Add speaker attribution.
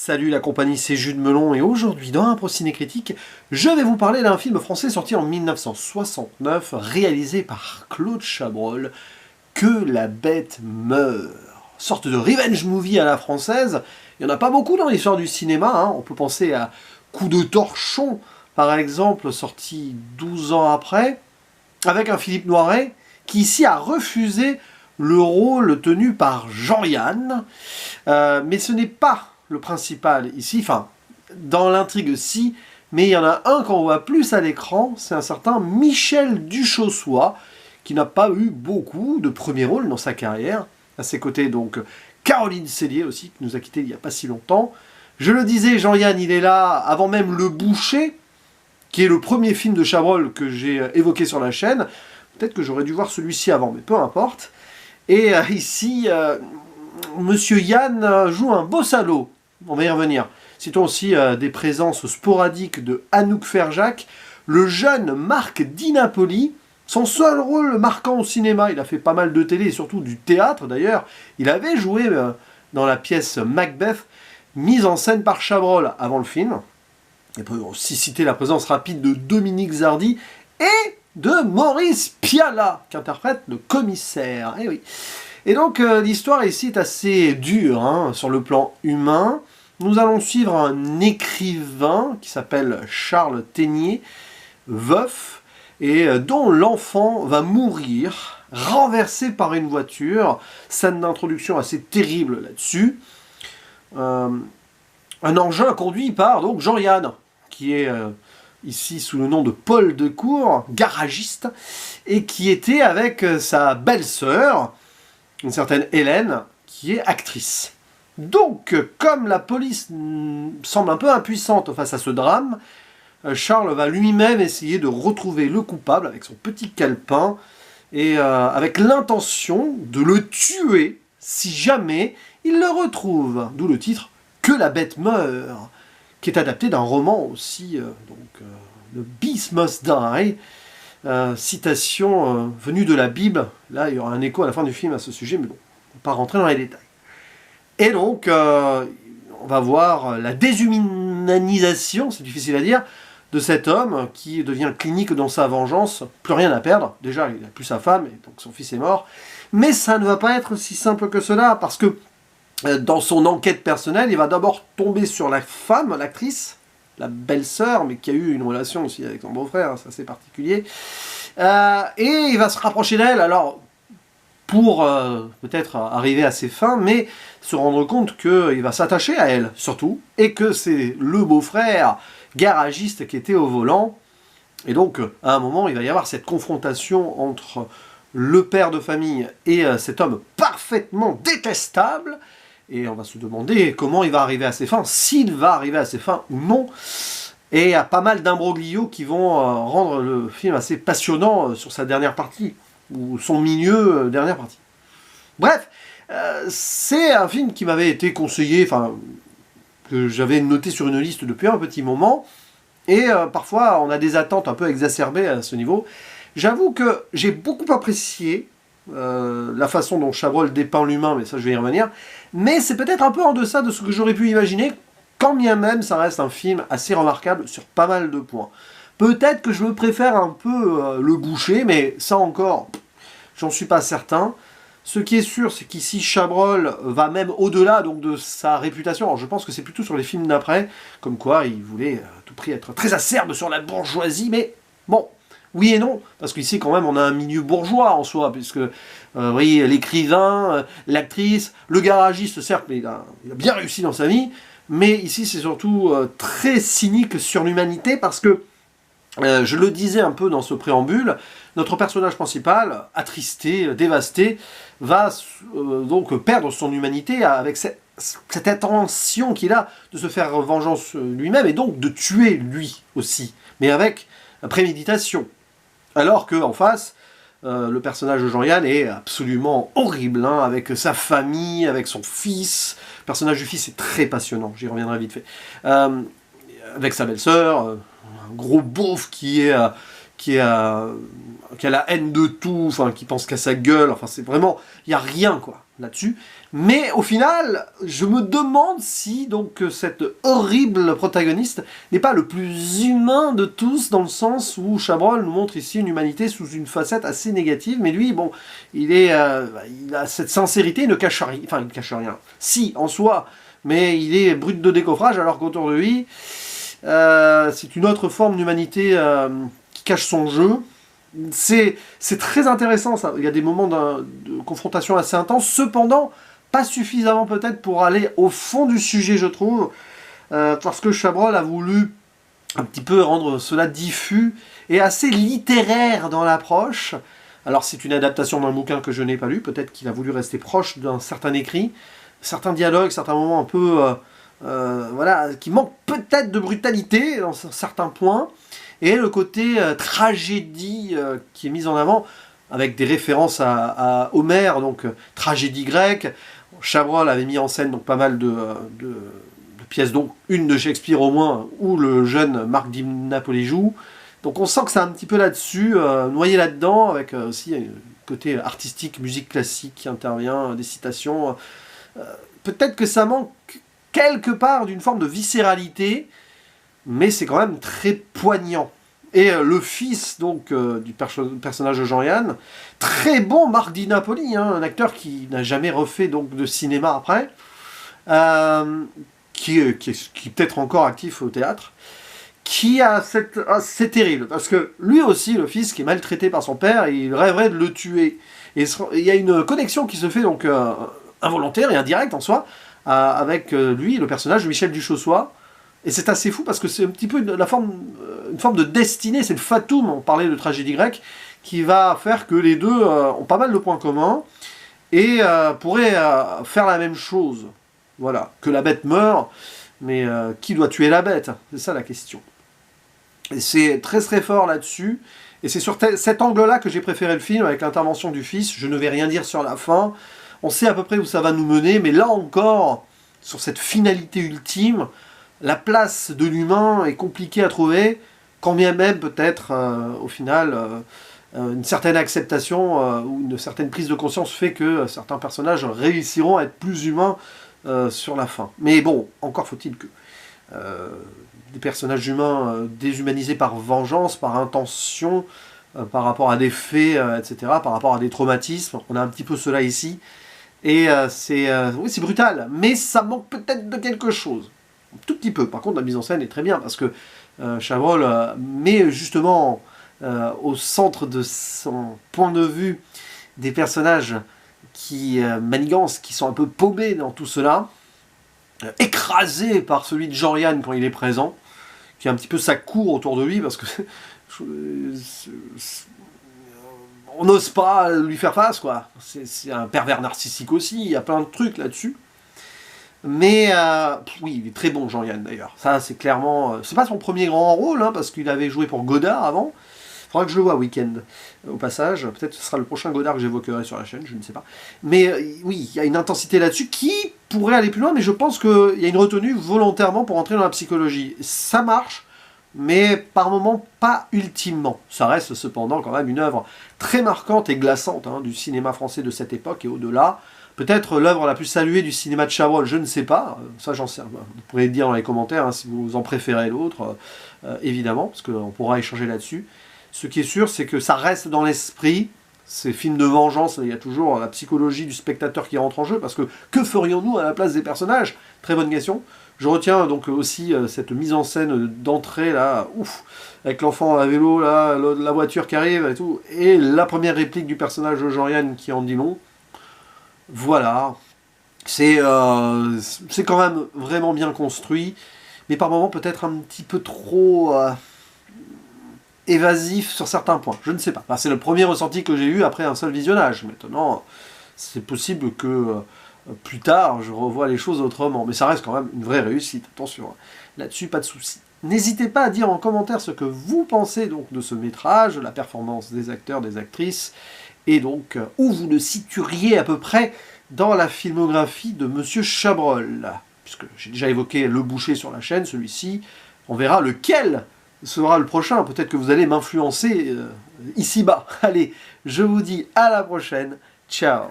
Speaker 1: Salut la compagnie, c'est Jules Melon et aujourd'hui dans Impro Ciné Critique, je vais vous parler d'un film français sorti en 1969, réalisé par Claude Chabrol, Que la bête meurt. Sorte de revenge movie à la française. Il n'y en a pas beaucoup dans l'histoire du cinéma, hein. On peut penser à Coup de torchon, par exemple, sorti 12 ans après, avec un Philippe Noiret, qui ici a refusé le rôle tenu par Jean-Yann, mais ce n'est pas le principal ici, enfin, dans l'intrigue si, mais il y en a un qu'on voit plus à l'écran, c'est un certain Michel Duchossois, qui n'a pas eu beaucoup de premiers rôles dans sa carrière. À ses côtés, donc, Caroline Cellier aussi, qui nous a quittés il n'y a pas si longtemps. Je le disais, Jean-Yann, il est là avant même Le Boucher, qui est le premier film de Chabrol que j'ai évoqué sur la chaîne. Peut-être que j'aurais dû voir celui-ci avant, mais peu importe. Et ici, Monsieur Yann joue un beau salaud. On va y revenir. Citons aussi des présences sporadiques de Anouk Ferjac, le jeune Marc Di Napoli, son seul rôle marquant au cinéma. Il a fait pas mal de télé et surtout du théâtre d'ailleurs. Il avait joué dans la pièce Macbeth, mise en scène par Chabrol avant le film. On peut aussi citer la présence rapide de Dominique Zardy et de Maurice Pialat, qui interprète le commissaire. Eh oui. Et donc l'histoire ici est assez dure hein, sur le plan humain. Nous allons suivre un écrivain qui s'appelle Charles Ténier, veuf, et dont l'enfant va mourir, renversé par une voiture. Scène d'introduction assez terrible là-dessus. Un engin conduit par donc Jean-Yann, qui est ici sous le nom de Paul Decour, garagiste, et qui était avec sa belle-sœur, une certaine Hélène, qui est actrice. Donc, comme la police semble un peu impuissante face à ce drame, Charles va lui-même essayer de retrouver le coupable avec son petit calepin, et avec l'intention de le tuer si jamais il le retrouve. D'où le titre « Que la bête meurt », qui est adapté d'un roman aussi, The Beast Must Die, citation venue de la Bible. Là, il y aura un écho à la fin du film à ce sujet, mais bon, on ne va pas rentrer dans les détails. Et donc, on va voir la déshumanisation, c'est difficile à dire, de cet homme qui devient clinique dans sa vengeance, plus rien à perdre. Déjà, il n'a plus sa femme, et donc son fils est mort. Mais ça ne va pas être si simple que cela, parce que dans son enquête personnelle, il va d'abord tomber sur la femme, l'actrice, la belle-sœur, mais qui a eu une relation aussi avec son beau-frère, c'est assez particulier. Et il va se rapprocher d'elle, alors, pour peut-être arriver à ses fins, mais se rendre compte qu'il va s'attacher à elle, surtout, et que c'est le beau-frère garagiste qui était au volant. Et donc, à un moment, il va y avoir cette confrontation entre le père de famille et cet homme parfaitement détestable. Et on va se demander comment il va arriver à ses fins, s'il va arriver à ses fins ou non. Et il y a pas mal d'imbroglios qui vont rendre le film assez passionnant sur sa dernière partie, ou son milieu, dernière partie. Bref, c'est un film qui m'avait été conseillé, enfin, que j'avais noté sur une liste depuis un petit moment, et parfois on a des attentes un peu exacerbées à ce niveau. J'avoue que j'ai beaucoup apprécié la façon dont Chabrol dépeint l'humain, mais ça je vais y revenir, mais c'est peut-être un peu en deçà de ce que j'aurais pu imaginer, quand bien même ça reste un film assez remarquable sur pas mal de points. Peut-être que je me préfère un peu Le Boucher, mais ça encore, j'en suis pas certain. Ce qui est sûr, c'est qu'ici Chabrol va même au-delà donc de sa réputation. Alors je pense que c'est plutôt sur les films d'après, comme quoi il voulait à tout prix être très acerbe sur la bourgeoisie, mais bon, oui et non, parce qu'ici quand même on a un milieu bourgeois en soi, puisque vous voyez, l'écrivain, l'actrice, le garagiste, certes, mais il a bien réussi dans sa vie, mais ici c'est surtout très cynique sur l'humanité, parce que, je le disais un peu dans ce préambule, notre personnage principal, attristé, dévasté, va donc perdre son humanité avec cette intention qu'il a de se faire vengeance lui-même, et donc de tuer lui aussi, mais avec préméditation. Alors qu'en face, le personnage de Jean-Yann est absolument horrible, hein, avec sa famille, avec son fils. Le personnage du fils est très passionnant, j'y reviendrai vite fait. Avec sa belle-sœur, un gros beauf qui a la haine de tout, enfin, qui pense qu'à sa gueule, enfin, c'est vraiment, il n'y a rien, quoi. là-dessus. Mais au final, je me demande si donc cette horrible protagoniste n'est pas le plus humain de tous, dans le sens où Chabrol nous montre ici une humanité sous une facette assez négative, mais lui, bon, il a cette sincérité, il ne cache rien, enfin il ne cache rien, si, en soi, mais il est brut de décoffrage, alors qu'autour de lui, c'est une autre forme d'humanité qui cache son jeu. C'est très intéressant, ça. Il y a des moments de confrontation assez intenses, cependant, pas suffisamment peut-être pour aller au fond du sujet, je trouve, parce que Chabrol a voulu un petit peu rendre cela diffus et assez littéraire dans l'approche. Alors c'est une adaptation d'un bouquin que je n'ai pas lu, peut-être qu'il a voulu rester proche d'un certain écrit, certains dialogues, certains moments un peu, voilà, qui manquent peut-être de brutalité dans certains points, et le côté tragédie qui est mis en avant, avec des références à Homère, donc tragédie grecque. Chabrol avait mis en scène donc pas mal de pièces, dont une de Shakespeare au moins, où le jeune Marc Di Napoli joue. Donc on sent que c'est un petit peu là-dessus, noyé là-dedans, avec aussi un côté artistique, musique classique qui intervient, des citations. Peut-être que ça manque quelque part d'une forme de viscéralité, mais c'est quand même très poignant. Et le fils donc du personnage de Jean-Yann, très bon Marc Di Napoli, hein, un acteur qui n'a jamais refait donc de cinéma après, qui est peut-être encore actif au théâtre, qui a cette... Ah, c'est terrible, parce que lui aussi, le fils, qui est maltraité par son père, il rêverait de le tuer. Et il y a une connexion qui se fait donc involontaire et indirecte en soi, avec lui, le personnage de Michel Duchossois. Et c'est assez fou parce que c'est un petit peu une forme de destinée, c'est le fatum, on parlait de tragédie grecque, qui va faire que les deux ont pas mal de points communs et pourraient faire la même chose. Voilà, que la bête meure, mais qui doit tuer la bête? C'est ça la question. Et c'est très très fort là-dessus, et c'est sur cet angle-là que j'ai préféré le film, avec l'intervention du fils. Je ne vais rien dire sur la fin, on sait à peu près où ça va nous mener, mais là encore, sur cette finalité ultime, la place de l'humain est compliquée à trouver, quand bien même peut-être, au final, une certaine acceptation ou une certaine prise de conscience fait que certains personnages réussiront à être plus humains sur la fin. Mais bon, encore faut-il que des personnages humains déshumanisés par vengeance, par intention, par rapport à des faits, etc., par rapport à des traumatismes, on a un petit peu cela ici, et oui, c'est brutal, mais ça manque peut-être de quelque chose. Un tout petit peu. Par contre, la mise en scène est très bien, parce que Chabrol met justement au centre de son point de vue des personnages qui manigancent, qui sont un peu paumés dans tout cela, écrasés par celui de Jean-Yann quand il est présent, qui a un petit peu sa cour autour de lui, parce que on n'ose pas lui faire face, quoi. C'est un pervers narcissique aussi, il y a plein de trucs là-dessus. Mais oui, il est très bon, Jean-Yann, d'ailleurs. Ça, c'est clairement... c'est pas son premier grand rôle, hein, parce qu'il avait joué pour Godard avant. Il faudra que je le voie Week-end, au passage. Peut-être que ce sera le prochain Godard que j'évoquerai sur la chaîne, je ne sais pas. Mais oui, il y a une intensité là-dessus qui pourrait aller plus loin, mais je pense qu'il y a une retenue volontairement pour entrer dans la psychologie. Ça marche, mais par moments, pas ultimement. Ça reste cependant quand même une œuvre très marquante et glaçante hein, du cinéma français de cette époque et au-delà. Peut-être l'œuvre la plus saluée du cinéma de Chabrol, je ne sais pas, ça j'en sais, vous pourrez le dire dans les commentaires hein, si vous en préférez l'autre, évidemment, parce qu'on pourra échanger là-dessus. Ce qui est sûr, c'est que ça reste dans l'esprit, ces films de vengeance, il y a toujours la psychologie du spectateur qui rentre en jeu, parce que ferions-nous à la place des personnages? Très bonne question. Je retiens donc aussi cette mise en scène d'entrée, là, ouf, avec l'enfant à vélo, là, la voiture qui arrive et tout, et la première réplique du personnage de Jean-Yann qui en dit long. Voilà, c'est quand même vraiment bien construit, mais par moments peut-être un petit peu trop évasif sur certains points, je ne sais pas. Enfin, c'est le premier ressenti que j'ai eu après un seul visionnage. Maintenant, c'est possible que plus tard, je revoie les choses autrement, mais ça reste quand même une vraie réussite, attention, là-dessus, pas de souci. N'hésitez pas à dire en commentaire ce que vous pensez donc de ce métrage, de la performance des acteurs, des actrices, et donc où vous le situeriez à peu près dans la filmographie de Monsieur Chabrol. Puisque j'ai déjà évoqué Le Boucher sur la chaîne, celui-ci, on verra lequel sera le prochain. Peut-être que vous allez m'influencer ici-bas. Allez, je vous dis à la prochaine. Ciao.